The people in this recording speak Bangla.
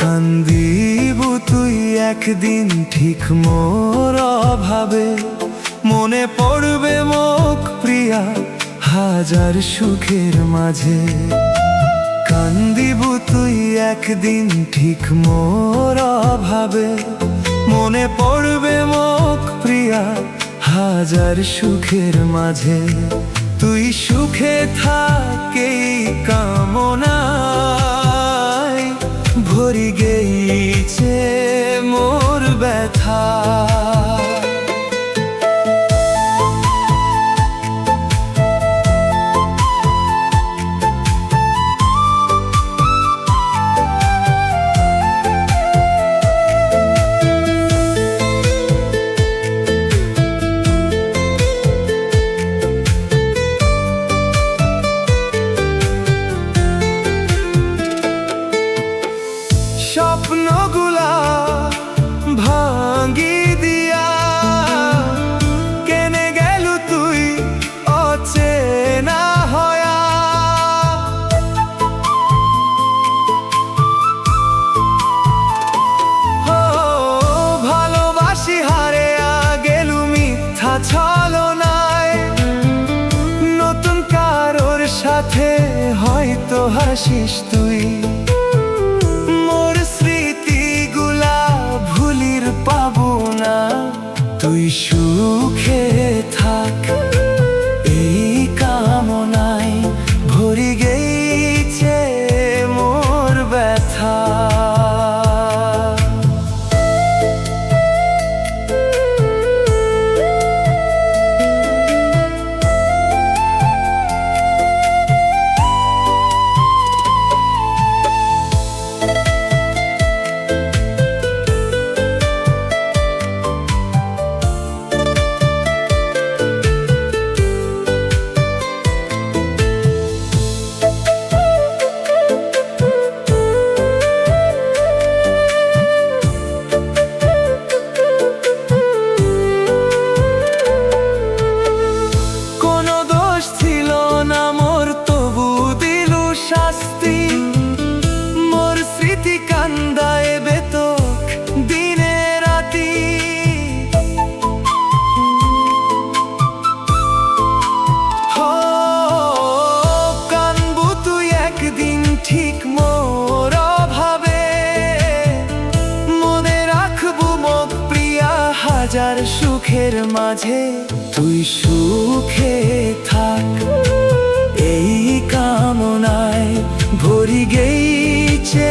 কান্দিবু তুই একদিন ঠিক মোর অভাবে, মনে পড়বে মোক প্রিয়া হাজার সুখের মাঝে। কান্দিবু তুই একদিন ঠিক মোর অভাবে, মনে পড়বে মোক প্রিয়া হাজার সুখের মাঝে। তুই সুখে থাকে কামনায়, ভরি গেইছে মোর ব্যথা। স্বপ্নগুলা ভাঙি দিয়া কেনে গেল তুই অচেনা হয়া। ও ভালোবাসি হারিয়া গেলু মিথ্যা ছলনায়, নতুন কারোর সাথে হয়তো হাসিস তুই। তুই সুখে থাক এই কামনায়, ভরি গেইছে মোর ব্যথা। মোর স্মৃতি কান্দায় বেতক দিনে রাতি, কানবু তুই একদিন ঠিক মোর অভাবে, মনে রাখবু মোক প্রিয়া হাজার সুখের মাঝে। তুই সুখে থাক এই কামনায়, ভরি গেইছে